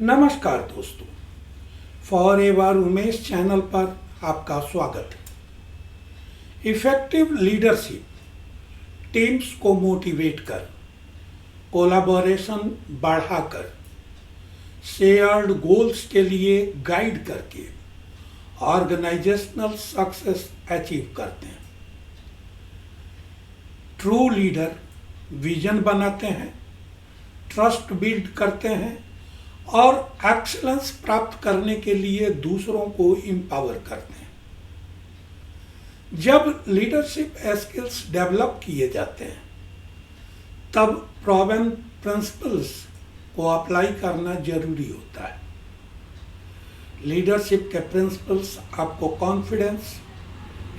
नमस्कार दोस्तों, forever Umesh channel पर आपका स्वागत है। इफेक्टिव लीडरशिप टीम्स को मोटिवेट कर, कोलैबोरेशन बढ़ाकर, शेयर्ड गोल्स के लिए गाइड करके ऑर्गेनाइजेशनल सक्सेस अचीव करते हैं। ट्रू लीडर विजन बनाते हैं, ट्रस्ट बिल्ड करते हैं और एक्सीलेंस प्राप्त करने के लिए दूसरों को एम्पावर करते हैं। जब लीडरशिप स्किल्स डेवलप किए जाते हैं तब प्रूवन प्रिंसिपल्स को अप्लाई करना जरूरी होता है। लीडरशिप के प्रिंसिपल्स आपको कॉन्फिडेंस,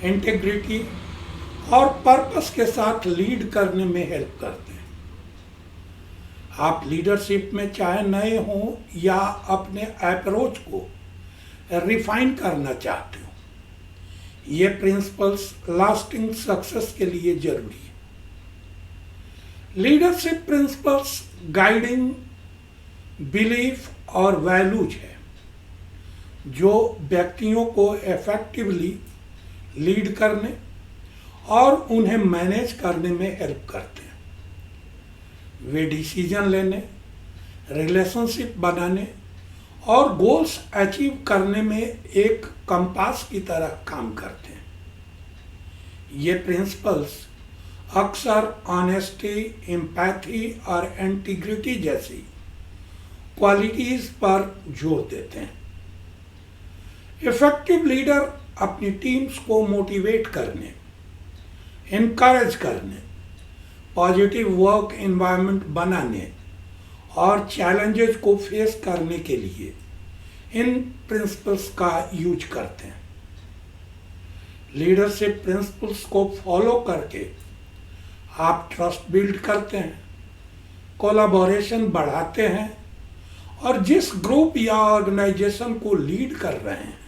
इंटेग्रिटी और पर्पस के साथ लीड करने में हेल्प करते हैं। आप लीडरशिप में चाहे नए हों या अपने अप्रोच को रिफाइन करना चाहते हो, ये प्रिंसिपल्स लास्टिंग सक्सेस के लिए जरूरी है। लीडरशिप प्रिंसिपल्स गाइडिंग बिलीफ और वैल्यूज है जो व्यक्तियों को इफेक्टिवली लीड करने और उन्हें मैनेज करने में हेल्प करते हैं। वे डिसीजन लेने, रिलेशनशिप बनाने और गोल्स अचीव करने में एक कंपास की तरह काम करते हैं। ये प्रिंसिपल्स अक्सर ऑनेस्टी, एम्पैथी और इंटीग्रिटी जैसी क्वालिटीज पर जोर देते हैं। इफेक्टिव लीडर अपनी टीम्स को मोटिवेट करने, इनकरेज करने, पॉजिटिव वर्क एनवायरनमेंट बनाने और चैलेंजेस को फेस करने के लिए इन प्रिंसिपल्स का यूज करते हैं। लीडरशिप प्रिंसिपल्स को फॉलो करके आप ट्रस्ट बिल्ड करते हैं, कोलैबोरेशन बढ़ाते हैं और जिस ग्रुप या ऑर्गेनाइजेशन को लीड कर रहे हैं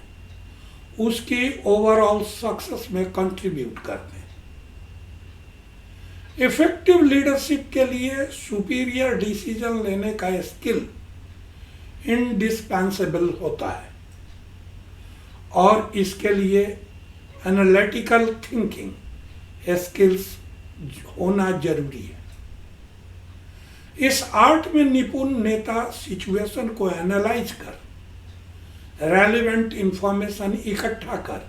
उसकी ओवरऑल सक्सेस में कंट्रीब्यूट करते हैं। इफेक्टिव लीडरशिप के लिए सुपीरियर डिसीजन लेने का स्किल इंडिस्पेंसेबल होता है और इसके लिए एनालिटिकल थिंकिंग स्किल्स होना जरूरी है। इस आर्ट में निपुण नेता सिचुएशन को एनालाइज कर, रेलेवेंट इंफॉर्मेशन इकट्ठा कर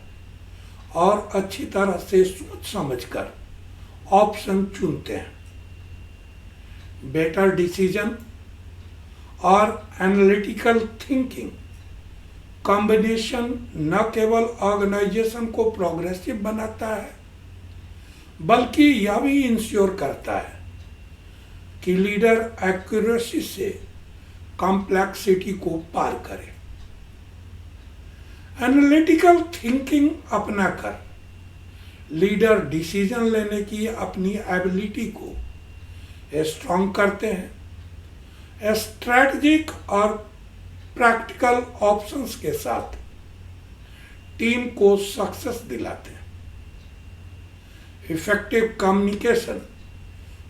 और अच्छी तरह से सोच समझकर ऑप्शन चुनते हैं। बेटर डिसीजन और एनालिटिकल थिंकिंग कॉम्बिनेशन न केवल ऑर्गेनाइजेशन को प्रोग्रेसिव बनाता है बल्कि यह भी इंश्योर करता है कि लीडर एक्यूरेसी से कॉम्प्लेक्सिटी को पार करे। एनालिटिकल थिंकिंग अपनाकर लीडर डिसीजन लेने की अपनी एबिलिटी को स्ट्रॉन्ग करते हैं, स्ट्रैटेजिक और प्रैक्टिकल ऑप्शंस के साथ टीम को सक्सेस दिलाते हैं। इफेक्टिव कम्युनिकेशन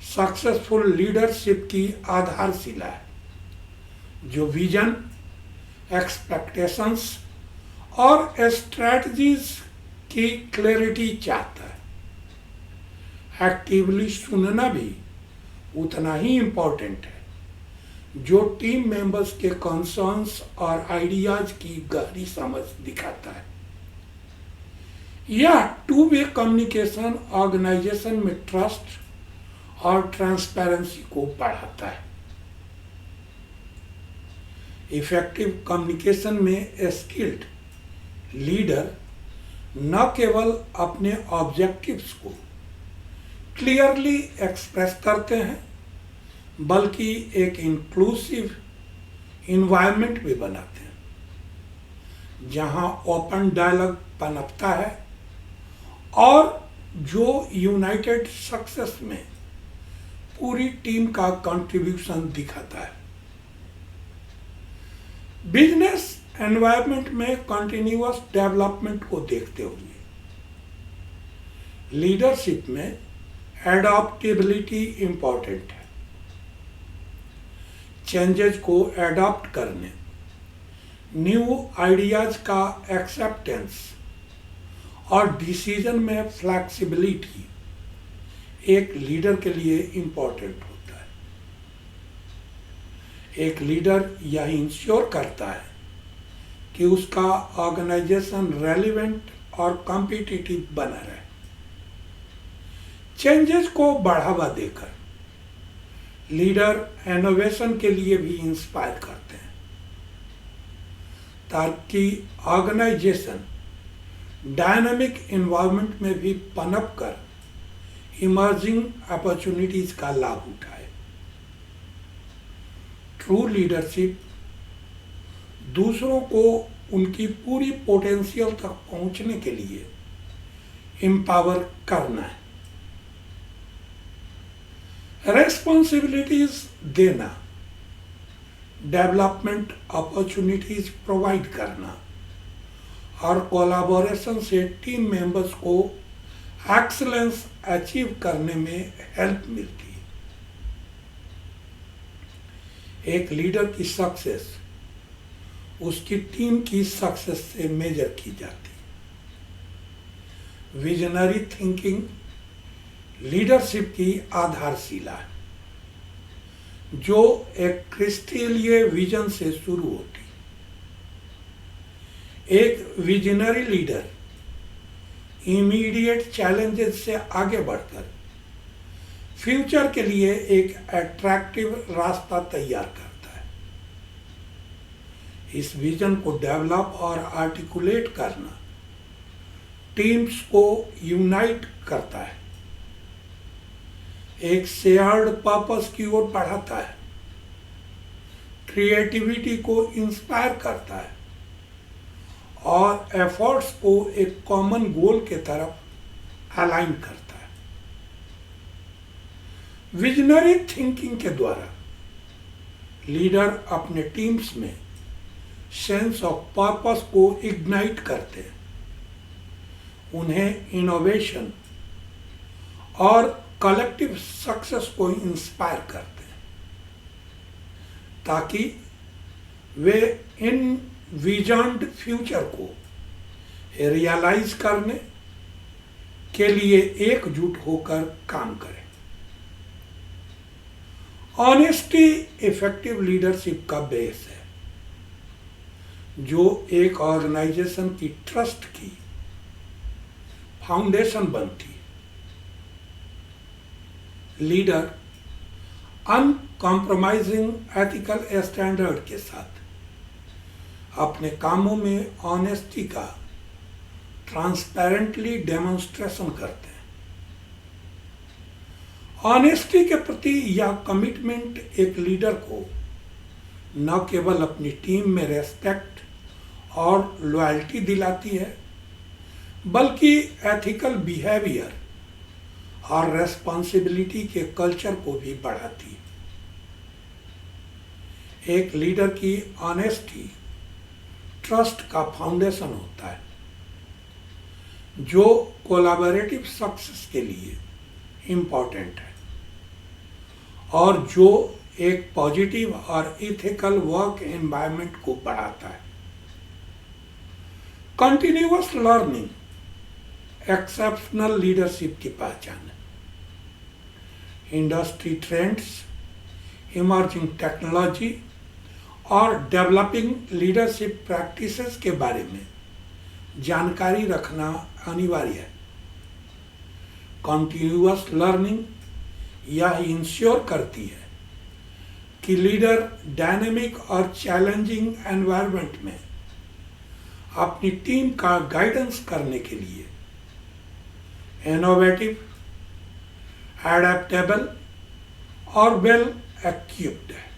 सक्सेसफुल लीडरशिप की आधारशिला है जो विजन, एक्सपेक्टेशंस और स्ट्रैटेजीज की क्लैरिटी चाहता है। एक्टिवली सुनना भी उतना ही इम्पोर्टेंट है जो टीम मेंबर्स के कंसर्न्स और आइडियाज की गहरी समझ दिखाता है। यह टू वे कम्युनिकेशन ऑर्गेनाइजेशन में ट्रस्ट और ट्रांसपेरेंसी को बढ़ाता है। इफेक्टिव कम्युनिकेशन में स्किल्ड लीडर न केवल अपने ऑब्जेक्टिव्स को क्लियरली एक्सप्रेस करते हैं बल्कि एक इंक्लूसिव इन्वायरमेंट भी बनाते हैं जहां ओपन डायलॉग पनपता है और जो यूनाइटेड सक्सेस में पूरी टीम का कंट्रीब्यूशन दिखाता है। बिजनेस एनवायरनमेंट में कंटिन्यूअस डेवलपमेंट को देखते हुए लीडरशिप में एडॉप्टेबिलिटी इंपॉर्टेंट है। चेंजेस को एडॉप्ट करने न्यू आइडियाज का एक्सेप्टेंस और डिसीजन में फ्लेक्सिबिलिटी एक लीडर के लिए इम्पोर्टेंट होता है। एक लीडर यह इंश्योर करता है कि उसका ऑर्गेनाइजेशन रेलिवेंट और कॉम्पिटिटिव बना रहे। चेंजेस को बढ़ावा देकर लीडर इनोवेशन के लिए भी इंस्पायर करते हैं ताकि ऑर्गेनाइजेशन डायनामिक एनवायरनमेंट में भी पनप कर इमर्जिंग अपॉर्चुनिटीज का लाभ उठाए। ट्रू लीडरशिप दूसरों को उनकी पूरी पोटेंशियल तक पहुंचने के लिए एम्पावर करना है। रेस्पॉन्सिबिलिटीज देना, डेवलपमेंट अपॉर्चुनिटीज प्रोवाइड करना और कोलैबोरेशन से टीम मेंबर्स को एक्सीलेंस अचीव करने में हेल्प मिलती है। एक लीडर की सक्सेस उसकी टीम की सक्सेस से मेजर की जाती है। विजनरी थिंकिंग लीडरशिप की आधारशिला है जो एक क्रिस्टलीय विजन से शुरू होती। एक विजनरी लीडर इमीडिएट चैलेंजेस से आगे बढ़कर फ्यूचर के लिए एक अट्रैक्टिव रास्ता तैयार करता है। इस विजन को डेवलप और आर्टिकुलेट करना टीम्स को यूनाइट करता है, एक शेयर्ड पर्पस की ओर बढ़ाता है, क्रिएटिविटी को इंस्पायर करता है और एफर्ट्स को एक कॉमन गोल के तरफ अलाइन करता है। विजनरी थिंकिंग के द्वारा लीडर अपने टीम्स में सेंस ऑफ पर्पस को इग्नाइट करते हैं, उन्हें इनोवेशन और कलेक्टिव सक्सेस को इंस्पायर करते हैं ताकि वे इन विजन्ड फ्यूचर को रियलाइज करने के लिए एकजुट होकर काम करें। ऑनेस्टी इफेक्टिव लीडरशिप का बेस है जो एक ऑर्गेनाइजेशन की ट्रस्ट की फाउंडेशन बनती है। लीडर अनकॉम्प्रोमाइजिंग एथिकल स्टैंडर्ड के साथ अपने कामों में ऑनेस्टी का ट्रांसपेरेंटली डेमोन्स्ट्रेशन करते हैं। ऑनेस्टी के प्रति यह कमिटमेंट एक लीडर को न केवल अपनी टीम में रेस्पेक्ट और लॉयल्टी दिलाती है बल्कि एथिकल बिहेवियर और रेस्पॉन्सिबिलिटी के कल्चर को भी बढ़ाती है। एक लीडर की ऑनेस्टी ट्रस्ट का फाउंडेशन होता है जो कोलैबोरेटिव सक्सेस के लिए इम्पोर्टेंट है और जो एक पॉजिटिव और इथिकल वर्क एनवायरनमेंट को बढ़ाता है। कंटिन्यूअस लर्निंग एक्सेप्शनल लीडरशिप की पहचान है। इंडस्ट्री ट्रेंड्स, इमर्जिंग टेक्नोलॉजी और डेवलपिंग लीडरशिप प्रैक्टिसेस के बारे में जानकारी रखना अनिवार्य है। कंटिन्यूअस लर्निंग यह इंश्योर करती है कि लीडर डायनेमिक और चैलेंजिंग एनवायरनमेंट में अपनी टीम का गाइडेंस करने के लिए इनोवेटिव, एडेप्टेबल और वेल इक्विप्ड है।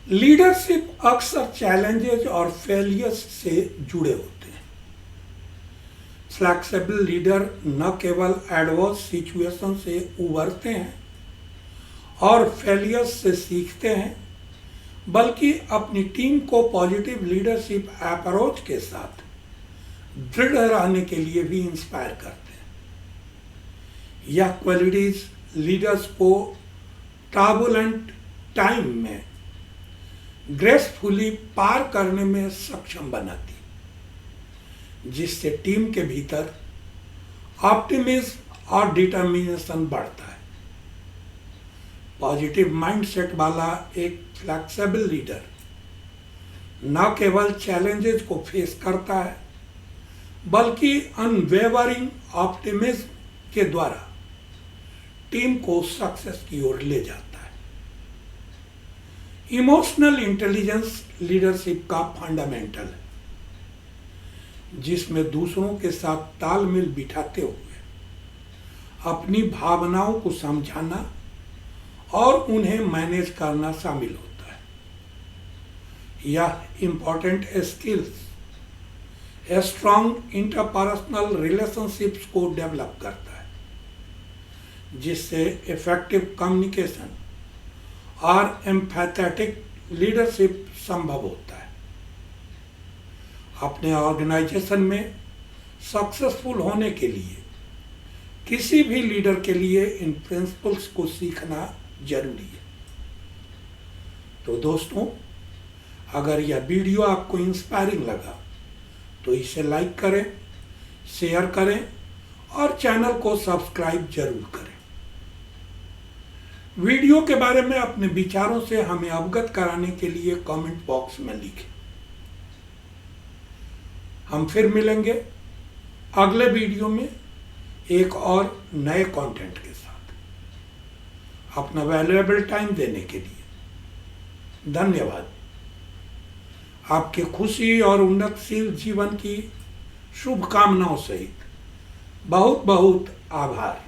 लीडरशिप अक्सर चैलेंजेस और फेलियर्स से जुड़े होते हैं। फ्लेक्सिबल लीडर न केवल एडवर्स सिचुएशन से उबरते हैं और फेलियर्स से सीखते हैं बल्कि अपनी टीम को पॉजिटिव लीडरशिप अप्रोच के साथ दृढ़ रहने के लिए भी इंस्पायर करते हैं। यह क्वालिटीज लीडर्स को टर्बुलेंट टाइम में ग्रेसफुली पार करने में सक्षम बनाती, जिससे टीम के भीतर ऑप्टिमिज्म और डिटर्मिनेशन बढ़ता है। पॉजिटिव माइंडसेट वाला एक फ्लेक्सिबल लीडर न केवल चैलेंजेस को फेस करता है, बल्कि अनवेवरिंग ऑप्टिमिज्म के द्वारा टीम को सक्सेस की ओर ले जाता है। इमोशनल इंटेलिजेंस लीडरशिप का फंडामेंटल है, जिसमें दूसरों के साथ तालमेल बिठाते हुए अपनी भावनाओं को समझाना और उन्हें मैनेज करना शामिल होता है। यह important skills strong interpersonal relationships को डेवलप करता है, जिससे इफेक्टिव कम्युनिकेशन और एम्पैथेटिक लीडरशिप संभव होता है। अपने ऑर्गेनाइजेशन में सक्सेसफुल होने के लिए किसी भी लीडर के लिए इन प्रिंसिपल्स को सीखना जरूरी है। तो दोस्तों, अगर यह वीडियो आपको इंस्पायरिंग लगा तो इसे लाइक करें, शेयर करें और चैनल को सब्सक्राइब जरूर करें। वीडियो के बारे में अपने विचारों से हमें अवगत कराने के लिए कमेंट बॉक्स में लिखें। हम फिर मिलेंगे अगले वीडियो में एक और नए कंटेंट के साथ। अपना वैल्यूएबल टाइम देने के लिए धन्यवाद। आपके खुशी और उन्नतशील जीवन की शुभकामनाओं सहित बहुत बहुत आभार।